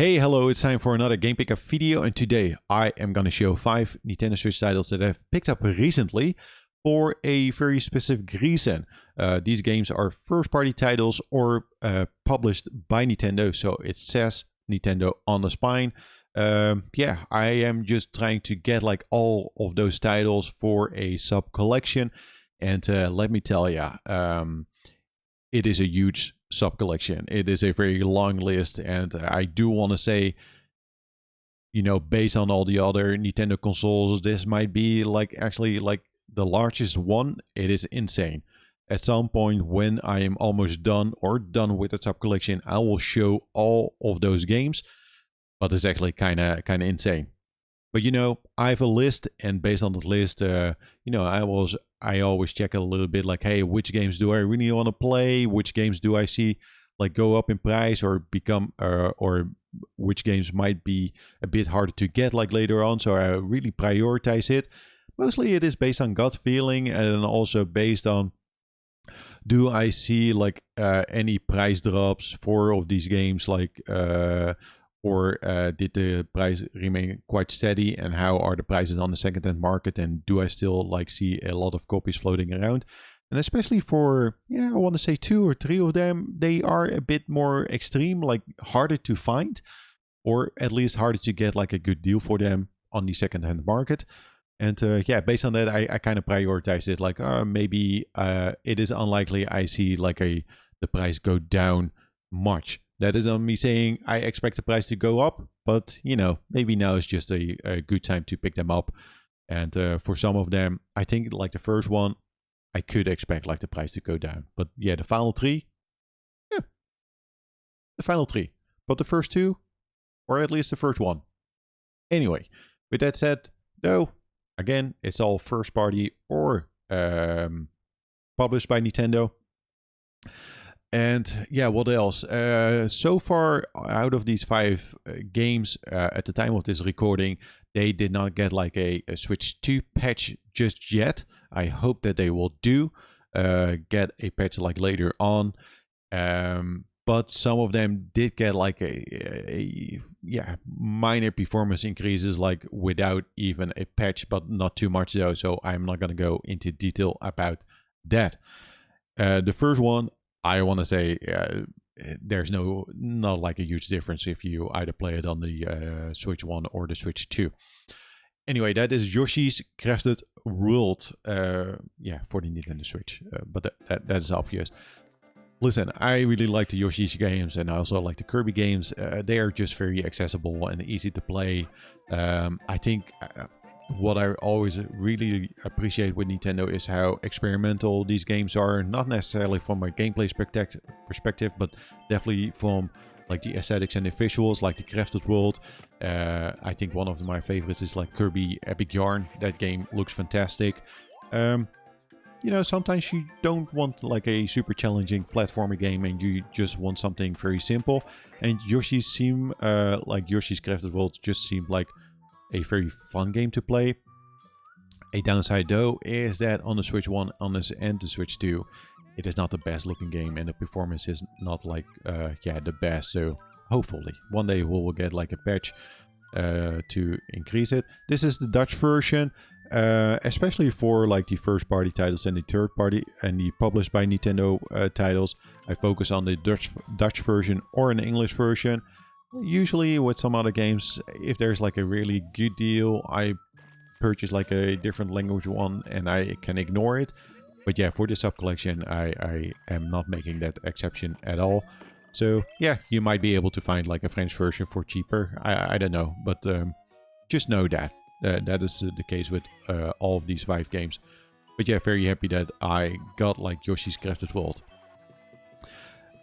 Hey, hello, it's time for another Game Pickup video, and today I am going to show 5 Nintendo Switch titles that I've picked up recently for a very specific reason. These games are first-party titles or published by Nintendo, so it says Nintendo on the spine. Yeah, I am just trying to get like all of those titles for a sub-collection, and let me tell you, it is a huge sub-collection. It is a very long list, and I do want to say, you know, based on all the other Nintendo consoles, this might be like actually like the largest one. It is insane. At some point when I am almost done with the sub-collection, I will show all of those games, but it's actually kind of insane. But you know, I have a list, and based on the list, you know, I always check a little bit like, hey, which games do I really want to play? Which games do I see like go up in price or become, or which games might be a bit harder to get like later on? So I really prioritize it. Mostly it is based on gut feeling, and also based on, do I see like any price drops for of these games, like or did the price remain quite steady, and how are the prices on the second-hand market, and do I still like see a lot of copies floating around? And especially for, yeah, I want to say 2 or 3 of them, they are a bit more extreme, like harder to find, or at least harder to get like a good deal for them on the second-hand market. And yeah, based on that, I kind of prioritize it, like maybe it is unlikely I see like the price go down much. That is on me saying I expect the price to go up, but you know, maybe now is just a good time to pick them up. And for some of them, I think like the first one, I could expect like the price to go down. But yeah, the final 3, yeah, the final 3. But the first 2, or at least the first 1. Anyway, with that said, though, again, it's all first party or published by Nintendo. And yeah, what else? So far, out of these 5 games, at the time of this recording, they did not get like a Switch 2 patch just yet. I hope that they will do get a patch like later on. But some of them did get like a minor performance increases, like without even a patch, but not too much though. So I'm not gonna go into detail about that. The first one, I want to say there's not like a huge difference if you either play it on the Switch 1 or the Switch 2. Anyway, that is Yoshi's Crafted World, yeah, for the Nintendo Switch, but that is obvious. Listen, I really like the Yoshi's games, and I also like the Kirby games. They are just very accessible and easy to play. I think what I always really appreciate with Nintendo is how experimental these games are, not necessarily from a gameplay perspective, but definitely from like the aesthetics and the visuals, like the Crafted World. I think one of my favorites is like Kirby Epic Yarn. That game looks fantastic. You know, sometimes you don't want like a super challenging platformer game, and you just want something very simple. And Yoshi's Crafted World just seemed like a very fun game to play. A downside though is that on the Switch 1 and the Switch 2, it is not the best looking game, and the performance is not like the best. So hopefully one day we will get like a patch to increase it. This is the Dutch version, especially for like the first party titles and the third party and the published by Nintendo titles. I focus on the Dutch version or an English version. Usually with some other games, if there's like a really good deal, I purchase like a different language one and I can ignore it. But yeah, for this sub collection, I am not making that exception at all. So yeah, you might be able to find like a French version for cheaper. I don't know, but just know that that is the case with all of these 5 games. But yeah, very happy that I got like Yoshi's Crafted World.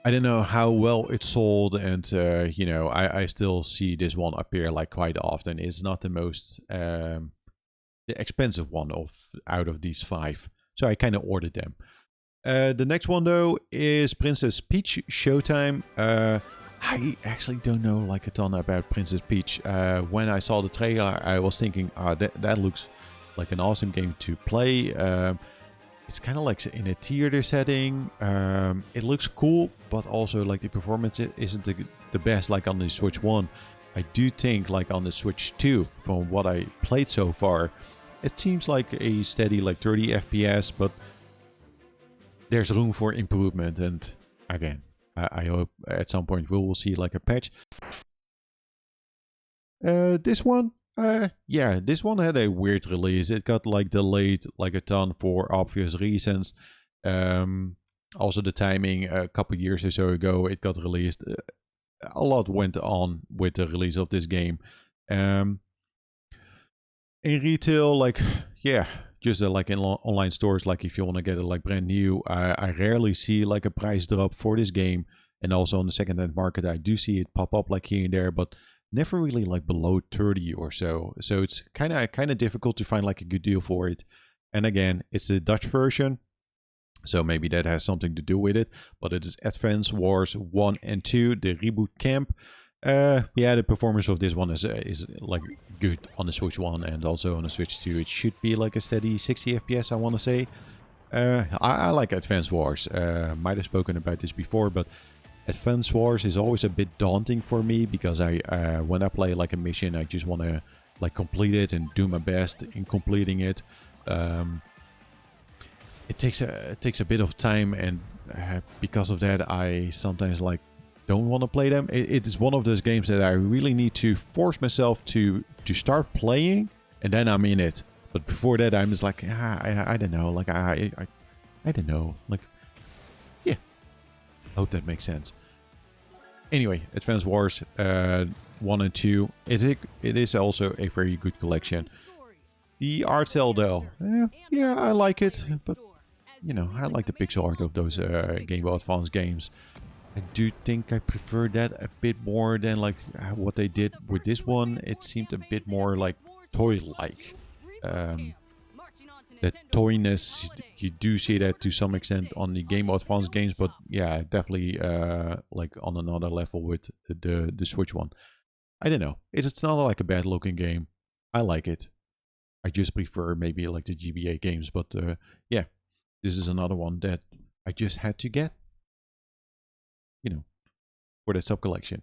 I don't know how well it sold, and you know, I still see this one appear like quite often. It's not the most the expensive one out of these 5, so I kind of ordered them. The next one though is Princess Peach Showtime. I actually don't know like a ton about Princess Peach. When I saw the trailer, I was thinking, that looks like an awesome game to play. It's kind of like in a theater setting. It looks cool, but also like the performance isn't the best like on the Switch 1. I do think like on the Switch 2, from what I played so far, it seems like a steady like 30 FPS, but there's room for improvement. And again, I hope at some point we will see like a patch. This one, yeah, this one had a weird release. It got like delayed like a ton for obvious reasons. Also the timing, a couple years or so ago, it got released. A lot went on with the release of this game. In retail, like, yeah, just like in online stores, like if you want to get it like brand new, I rarely see like a price drop for this game. And also on the second-hand market, I do see it pop up like here and there, but never really like below 30 or so. So it's kind of difficult to find like a good deal for it. And again, it's the Dutch version, so maybe that has something to do with it. But it is Advance Wars 1 and 2, the reboot camp. Yeah, the performance of this one is like good on the Switch 1 and also on the Switch 2. It should be like a steady 60 FPS, I want to say. I like Advance Wars. Might have spoken about this before, but Advance Wars is always a bit daunting for me because when I play like a mission, I just want to like complete it and do my best in completing it. It takes a bit of time, and because of that, I sometimes like don't want to play them. It is one of those games that I really need to force myself to start playing, and then I'm in it. But before that, I'm just like, I don't know, like I don't know, like, yeah. Hope that makes sense. Anyway, Advance Wars 1 and 2. It is also a very good collection. The art style though, yeah, I like it, but you know, I like the pixel art of those Game Boy Advance games. I do think I prefer that a bit more than like what they did with this one. It seemed a bit more like toy-like. The toyness, you do see that to some extent on the Game Boy Advance games, but yeah, definitely like on another level with the Switch one. I don't know. It's not like a bad looking game. I like it. I just prefer maybe like the GBA games, but yeah, this is another one that I just had to get, you know, for the sub collection.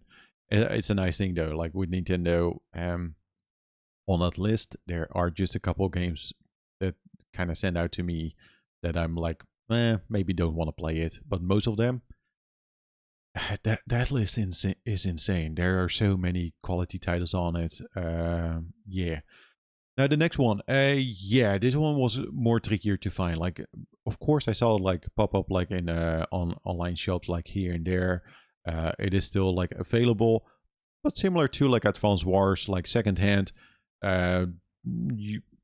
It's a nice thing though, like with Nintendo, on that list, there are just a couple games that kind of stand out to me that I'm like, maybe don't want to play it, but most of them, that list is insane. There are so many quality titles on it. Yeah. Now the next one, yeah, this one was more trickier to find. Like, of course, I saw it like pop up like in on online shops like here and there. It is still like available, but similar to like Advance Wars, like secondhand.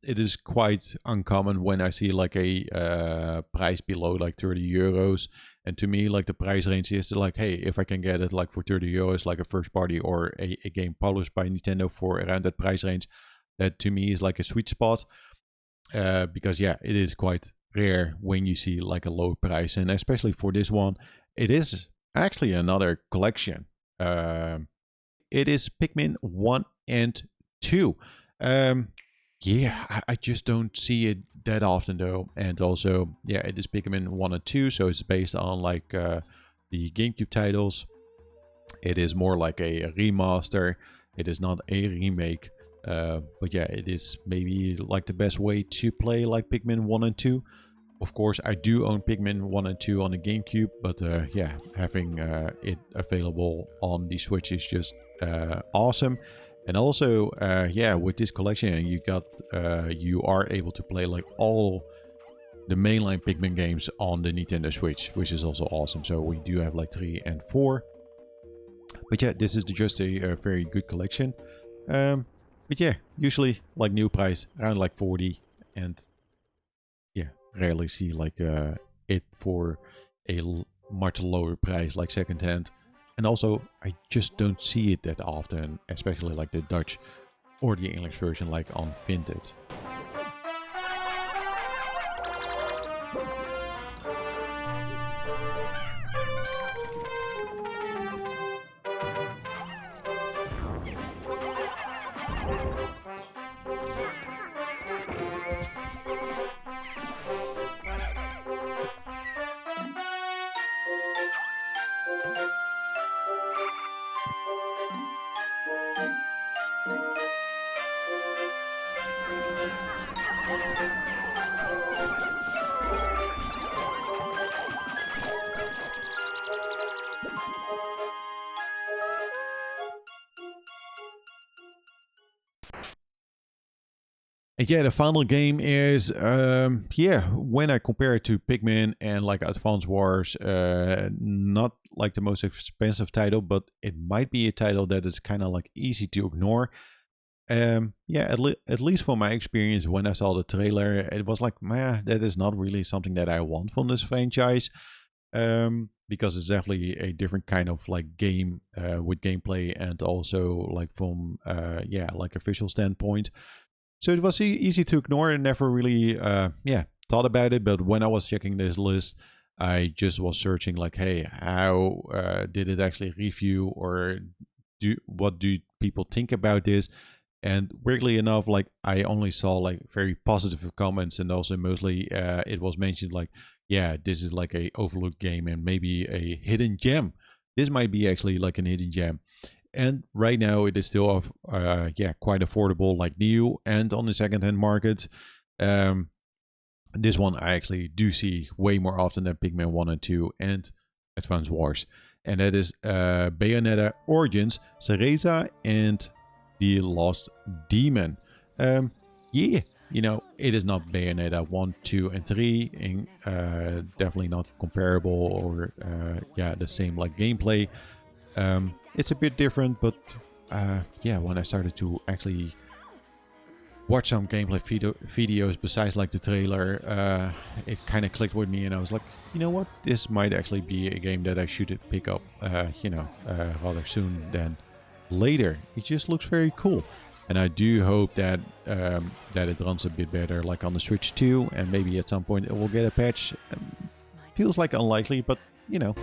It is quite uncommon when I see like a price below like 30 euros. And to me, like the price range is like, hey, if I can get it like for 30 euros, like a first party or a game published by Nintendo for around that price range, that to me is like a sweet spot. Because yeah, it is quite rare when you see like a low price. And especially for this one, it is actually another collection. It is Pikmin 1 and 2. Yeah, I just don't see it that often though. And also, yeah, it is Pikmin 1 and 2, so it's based on like the GameCube titles. It is more like a remaster. It is not a remake. But yeah, it is maybe like the best way to play like Pikmin 1 and 2. Of course, I do own Pikmin 1 and 2 on the GameCube, but yeah, having it available on the Switch is just awesome. And also, yeah, with this collection, you are able to play like all the mainline Pikmin games on the Nintendo Switch, which is also awesome. So we do have like 3 and 4. But yeah, this is just a very good collection. But yeah, usually like new price around like 40, and yeah, rarely see like it for a much lower price like secondhand. And also, I just don't see it that often, especially like the Dutch or the English version like on Vinted. And yeah, the final game is, yeah, when I compare it to Pikmin and like Advance Wars, not like the most expensive title, but it might be a title that is kind of like easy to ignore. Yeah, at least from my experience, when I saw the trailer, it was like, man, that is not really something that I want from this franchise. Because it's definitely a different kind of like game with gameplay and also like from yeah, like official standpoint. So it was easy to ignore and never really, yeah, thought about it. But when I was checking this list, I just was searching like, hey, how did it actually review, or what do people think about this? And weirdly enough, like I only saw like very positive comments, and also mostly it was mentioned like, yeah, this is like a overlooked game and maybe a hidden gem. This might be actually like an hidden gem. And right now it is still yeah, quite affordable, like new and on the second-hand market. This one I actually do see way more often than Pikmin 1 and 2 and Advance Wars. And that is Bayonetta Origins, Cereza, and the Lost Demon. Yeah, you know, it is not Bayonetta 1, 2, and 3, and definitely not comparable or yeah, the same like gameplay. It's a bit different, but yeah, when I started to actually watch some gameplay videos besides like the trailer, it kind of clicked with me, and I was like, you know what, this might actually be a game that I should pick up, you know, rather soon than later. It just looks very cool, and I do hope that that it runs a bit better, like on the Switch too, and maybe at some point it will get a patch. Feels like unlikely, but you know.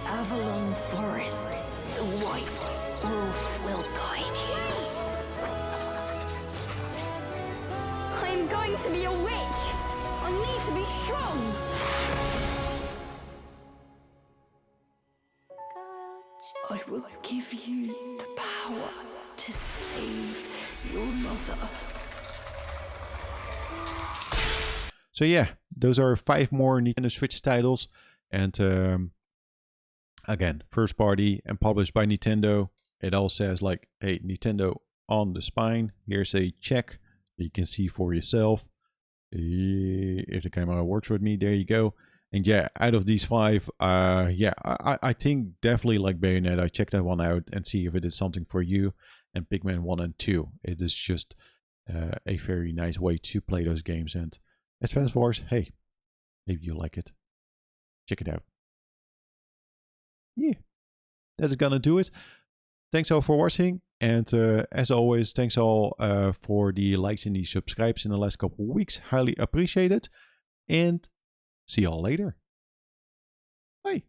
Avalon Forest. The White Wolf will guide you. I'm going to be a witch. I need to be strong. I will give you the power to save your mother. So yeah, those are 5 more Nintendo Switch titles, and again, first party and published by Nintendo. It all says like, hey, Nintendo on the spine. Here's a check that you can see for yourself. If the camera works with me, there you go. And yeah, out of these 5, yeah, I think definitely like Bayonetta. Check that one out and see if it is something for you. And Pikmin 1 and 2. It is just a very nice way to play those games. And Advance Wars, hey, maybe you like it. Check it out. Yeah, that's gonna do it. Thanks all for watching, and as always, thanks all for the likes and the subscribes in the last couple of weeks. Highly appreciate it, and see y'all later. Bye.